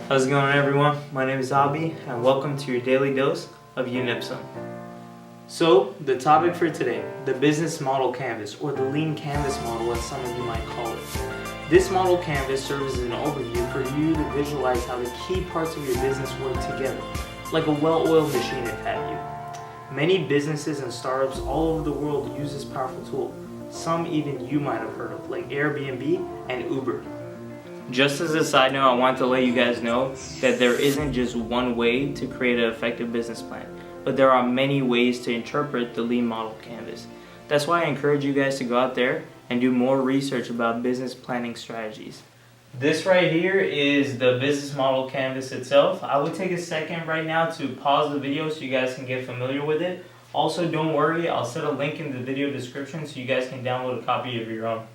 How's it going, everyone? My name is Abi and welcome to your daily dose of Unipsum. So the topic for today, the business model canvas, or the lean canvas model as some of you might call it. This model canvas serves as an overview for you to visualize how the key parts of your business work together, like a well-oiled machine if have you. Many businesses and startups all over the world use this powerful tool. Some even you might have heard of, like Airbnb and Uber. Just as a side note, I want to let you guys know that there isn't just one way to create an effective business plan, but there are many ways to interpret the lean model canvas. That's why I encourage you guys to go out there and do more research about business planning strategies. This right here is the business model canvas itself. I would take a second right now to pause the video so you guys can get familiar with it. Also, don't worry, I'll set a link in the video description so you guys can download a copy of your own.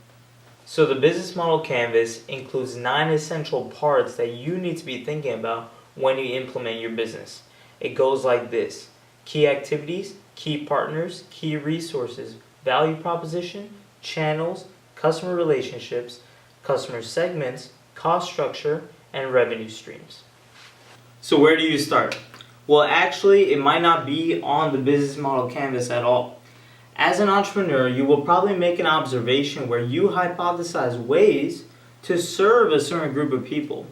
So the business model canvas includes 9 essential parts that you need to be thinking about when you implement your business. It goes like this: key activities, key partners, key resources, value proposition, channels, customer relationships, customer segments, cost structure, and revenue streams. So where do you start? Well, actually, it might not be on the business model canvas at all. As an entrepreneur, you will probably make an observation where you hypothesize ways to serve a certain group of people.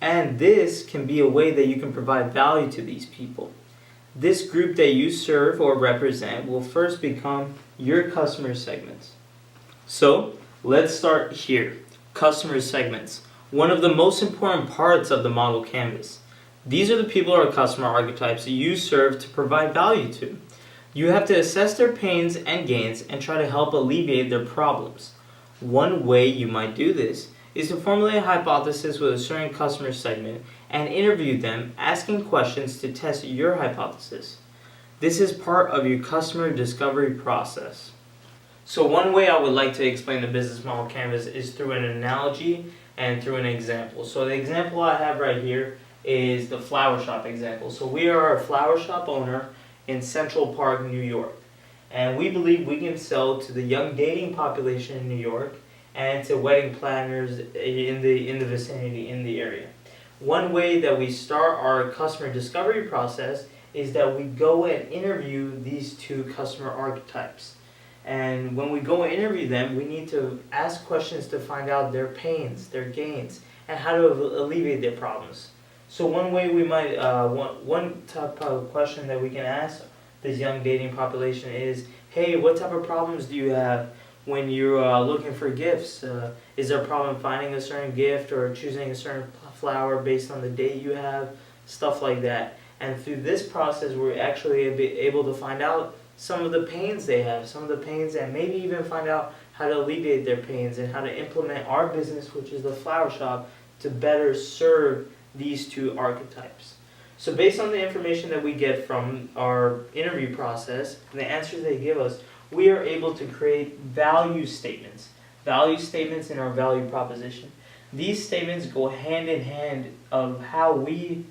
And this can be a way that you can provide value to these people. This group that you serve or represent will first become your customer segments. So let's start here. Customer segments. One of the most important parts of the model canvas. These are the people or customer archetypes that you serve to provide value to. You have to assess their pains and gains and try to help alleviate their problems. One way you might do this is to formulate a hypothesis with a certain customer segment and interview them, asking questions to test your hypothesis. This is part of your customer discovery process. So one way I would like to explain the business model canvas is through an analogy and through an example. So the example I have right here is the flower shop example. So we are a flower shop owner in Central Park, New York. And we believe we can sell to the young dating population in New York and to wedding planners in the vicinity, in the area. One way that we start our customer discovery process is that we go and interview these 2 customer archetypes. And when we go and interview them, we need to ask questions to find out their pains, their gains, and how to alleviate their problems. So one way we might, one type of question that we can ask this young dating population is, hey, what type of problems do you have when you're looking for gifts? Is there a problem finding a certain gift or choosing a certain flower based on the date you have? Stuff like that. And through this process, we're actually able to find out some of the pains they have, and maybe even find out how to alleviate their pains and how to implement our business, which is the flower shop, to better serve these 2 archetypes. So based on the information that we get from our interview process and the answers they give us, we are able to create value statements in our value proposition. These statements go hand in hand of how we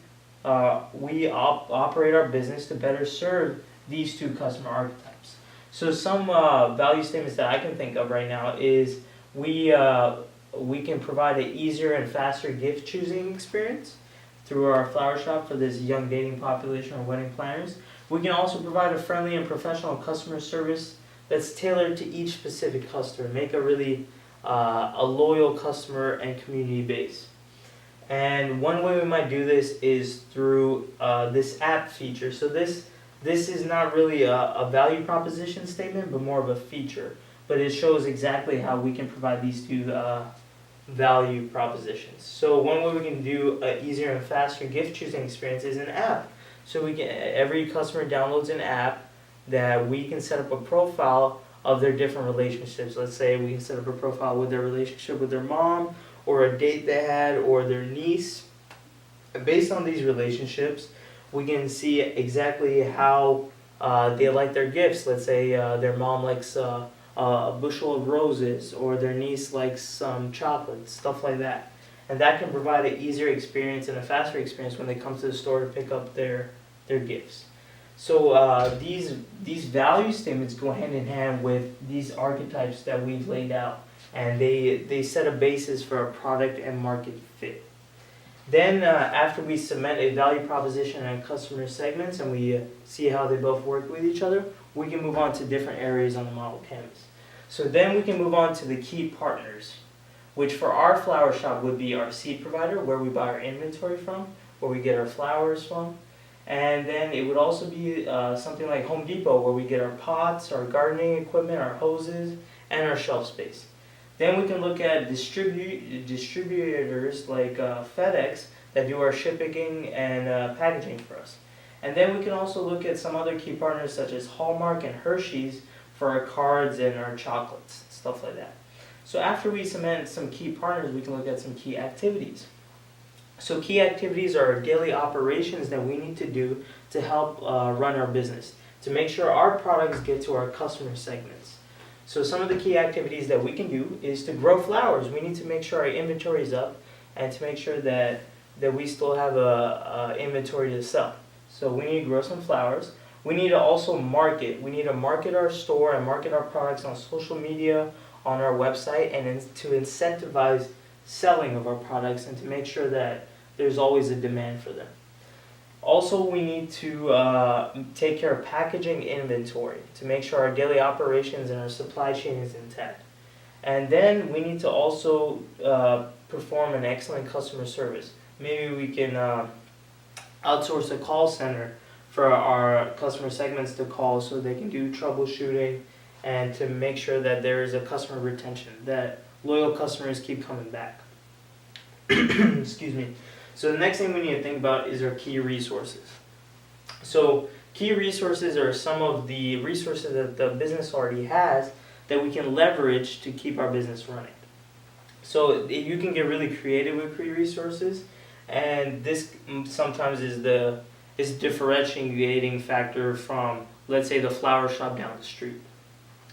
operate our business to better serve these 2 customer archetypes. So some value statements that I can think of right now is we can provide an easier and faster gift choosing experience through our flower shop for this young dating population or wedding planners. We can also provide a friendly and professional customer service that's tailored to each specific customer, make a really a loyal customer and community base. And one way we might do this is through this app feature. So this is not really a value proposition statement, but more of a feature. But it shows exactly how we can provide these 2 value propositions. So one way we can do an easier and faster gift choosing experience is an app. So every customer downloads an app that we can set up a profile of their different relationships. Let's say we can set up a profile with their relationship with their mom, or a date they had, or their niece. And based on these relationships, we can see exactly how they like their gifts. Let's say their mom likes a bushel of roses, or their niece likes some chocolate, stuff like that. And that can provide an easier experience and a faster experience when they come to the store to pick up their gifts. So these value statements go hand in hand with these archetypes that we've laid out, and they set a basis for a product and market fit. Then after we cement a value proposition and customer segments and we see how they both work with each other, we can move on to different areas on the model canvas. So then we can move on to the key partners, which for our flower shop would be our seed provider, where we buy our inventory from, where we get our flowers from. And then it would also be something like Home Depot, where we get our pots, our gardening equipment, our hoses, and our shelf space. Then we can look at distributors like FedEx that do our shipping and packaging for us. And then we can also look at some other key partners such as Hallmark and Hershey's for our cards and our chocolates, stuff like that. So after we cement some key partners, we can look at some key activities. So key activities are daily operations that we need to do to help run our business, to make sure our products get to our customer segments. So some of the key activities that we can do is to grow flowers. We need to make sure our inventory is up and to make sure that we still have a inventory to sell. So we need to grow some flowers. We need to also market. We need to market our store and market our products on social media, on our website, and to incentivize selling of our products and to make sure that there's always a demand for them. Also, we need to take care of packaging inventory to make sure our daily operations and our supply chain is intact. And then we need to also perform an excellent customer service. Maybe we can outsource a call center for our customer segments to call so they can do troubleshooting and to make sure that there is a customer retention, that loyal customers keep coming back. Excuse me. So the next thing we need to think about is our key resources. So key resources are some of the resources that the business already has that we can leverage to keep our business running. So you can get really creative with key resources, and this sometimes is the differentiating factor from, let's say, the flower shop down the street.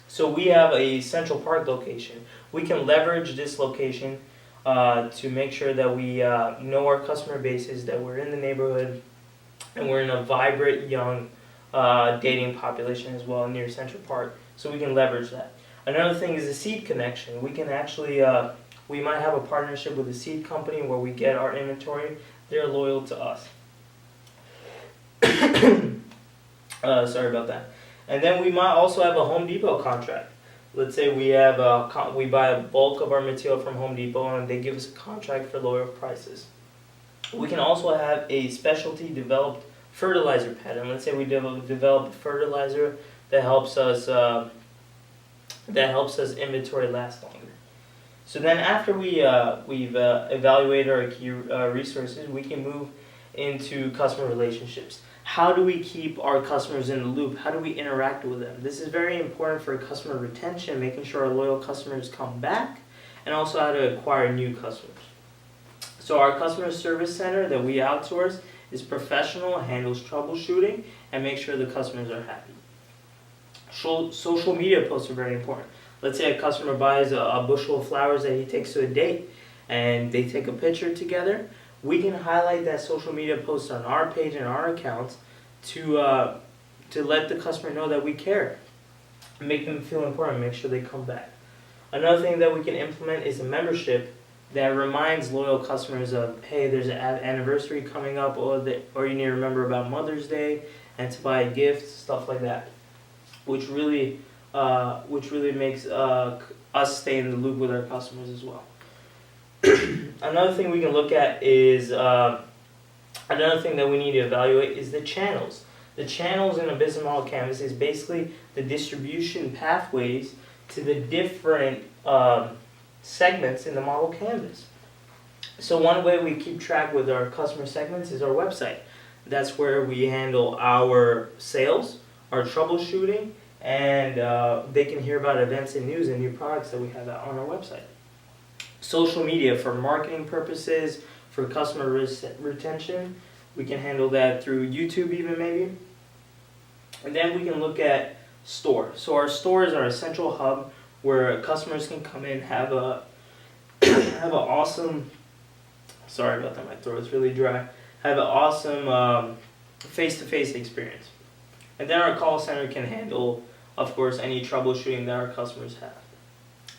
So we have a Central Park location. We can leverage this location to make sure that we know our customer bases, that we're in the neighborhood, and we're in a vibrant, young dating population as well near Central Park. So we can leverage that. Another thing is the seed connection. We can actually, we might have a partnership with a seed company where we get our inventory. They're loyal to us. Sorry about that. And then we might also have a Home Depot contract. Let's say we buy a bulk of our material from Home Depot and they give us a contract for lower prices. We can also have a specialty developed fertilizer pattern. Let's say we develop a fertilizer that helps us inventory last longer. So then after we've evaluated our key resources, we can move into customer relationships. How do we keep our customers in the loop? How do we interact with them? This is very important for customer retention, making sure our loyal customers come back, and also how to acquire new customers. So our customer service center that we outsource is professional, handles troubleshooting, and makes sure the customers are happy. Social media posts are very important. Let's say a customer buys a bushel of flowers that he takes to a date, and they take a picture together. We can highlight that social media post on our page and our accounts to let the customer know that we care, make them feel important, make sure they come back. Another thing that we can implement is a membership that reminds loyal customers of, hey, there's an anniversary coming up, or you need to remember about Mother's Day and to buy a gift, stuff like that, which really makes us stay in the loop with our customers as well. Another thing we can look at is, another thing that we need to evaluate is the channels. The channels in a business model canvas is basically the distribution pathways to the different segments in the model canvas. So one way we keep track with our customer segments is our website. That's where we handle our sales, our troubleshooting, and they can hear about events and news and new products that we have on our website. Social media for marketing purposes, for customer retention, we can handle that through YouTube even maybe. And then we can look at store. So our store is our central hub where customers can come in, have an awesome, sorry about that, my throat's really dry, have an awesome face-to-face experience. And then our call center can handle, of course, any troubleshooting that our customers have.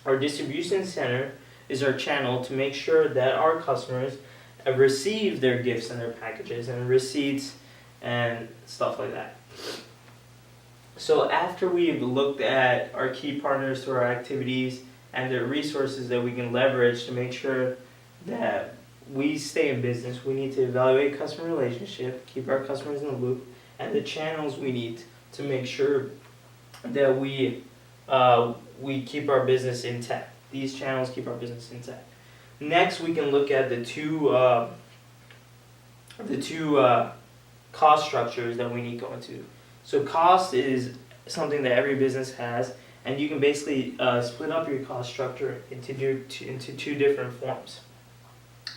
Our distribution center is our channel to make sure that our customers receive their gifts and their packages and receipts and stuff like that. So after we've looked at our key partners through our activities and the resources that we can leverage to make sure that we stay in business, we need to evaluate customer relationship, keep our customers in the loop, and the channels we need to make sure that we keep our business intact. These channels keep our business intact. Next, we can look at the two cost structures that we need going to. So cost is something that every business has, and you can basically split up your cost structure into two different forms.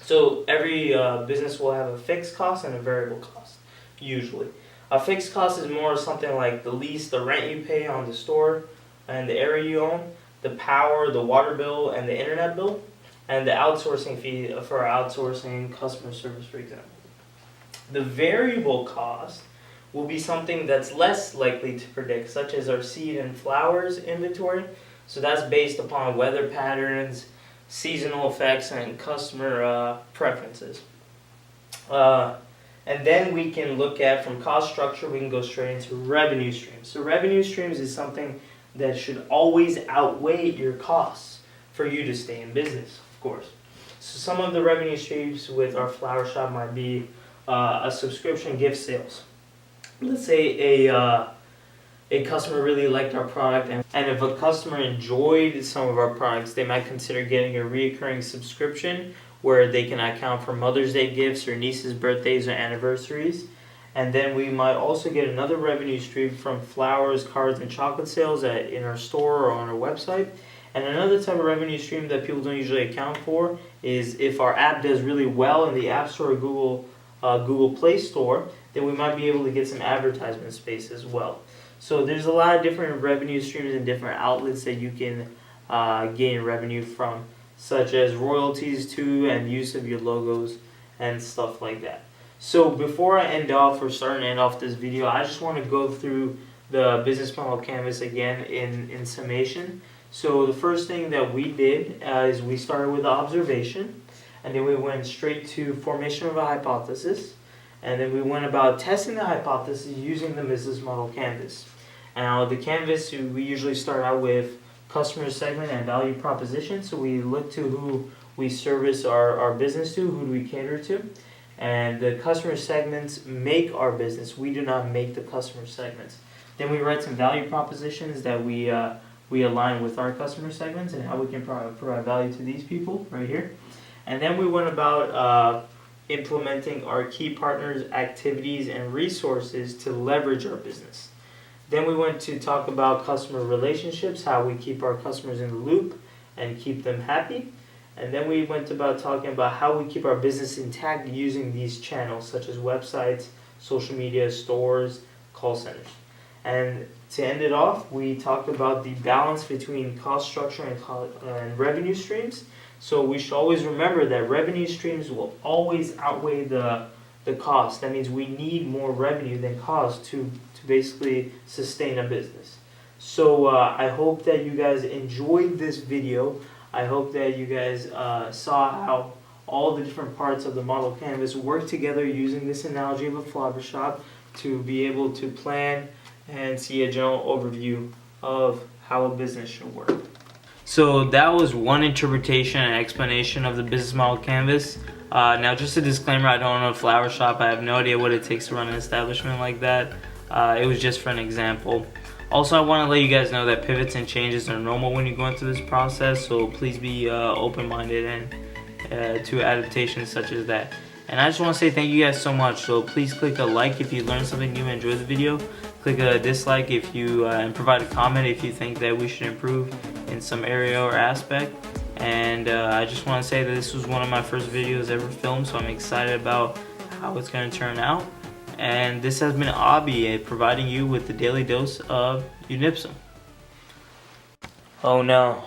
So every business will have a fixed cost and a variable cost, usually. A fixed cost is more something like the lease, the rent you pay on the store and the area you own, the power, the water bill, and the internet bill, and the outsourcing fee for outsourcing customer service, for example. The variable cost will be something that's less likely to predict, such as our seed and flowers inventory. So that's based upon weather patterns, seasonal effects, and customer preferences. And then we can look at, from cost structure, we can go straight into revenue streams. So revenue streams is something that should always outweigh your costs for you to stay in business, of course. So some of the revenue streams with our flower shop might be a subscription gift sales. Let's say a customer really liked our product, and if a customer enjoyed some of our products, they might consider getting a recurring subscription where they can account for Mother's Day gifts or nieces' birthdays or anniversaries. And then we might also get another revenue stream from flowers, cards, and chocolate sales in our store or on our website. And another type of revenue stream that people don't usually account for is if our app does really well in the App Store or Google Play Store, then we might be able to get some advertisement space as well. So there's a lot of different revenue streams and different outlets that you can gain revenue from, such as royalties too and use of your logos and stuff like that. So before I starting to end off this video, I just want to go through the business model canvas again in summation. So the first thing that we did is we started with the observation, and then we went straight to formation of a hypothesis, and then we went about testing the hypothesis using the business model canvas. Now the canvas, we usually start out with customer segment and value proposition. So we look to who we service our business to, who do we cater to. And the customer segments make our business. We do not make the customer segments. Then we write some value propositions that we align with our customer segments and how we can provide value to these people right here. And then we went about implementing our key partners' activities and resources to leverage our business. Then we went to talk about customer relationships, how we keep our customers in the loop and keep them happy. And then we went about talking about how we keep our business intact using these channels, such as websites, social media, stores, call centers. And to end it off, we talked about the balance between cost structure and revenue streams. So we should always remember that revenue streams will always outweigh the cost. That means we need more revenue than cost to basically sustain a business. So I hope that you guys enjoyed this video. I hope that you guys saw how all the different parts of the model canvas work together using this analogy of a flower shop to be able to plan and see a general overview of how a business should work. So that was one interpretation and explanation of the business model canvas. Now just a disclaimer, I don't own a flower shop. I have no idea what it takes to run an establishment like that. It was just for an example. Also, I want to let you guys know that pivots and changes are normal when you're going through this process, so please be open-minded and to adaptations such as that. And I just want to say thank you guys so much. So please click a like if you learned something new and enjoyed the video. Click a dislike if you and provide a comment if you think that we should improve in some area or aspect. And I just want to say that this was one of my first videos ever filmed, so I'm excited about how it's going to turn out. And this has been Abi providing you with the daily dose of Unipsum. Oh no,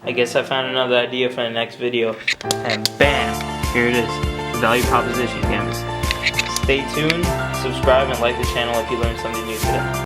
I guess I found another idea for the next video. And bam, here it is, the value proposition canvas. Stay tuned, subscribe, and like the channel if you learned something new today.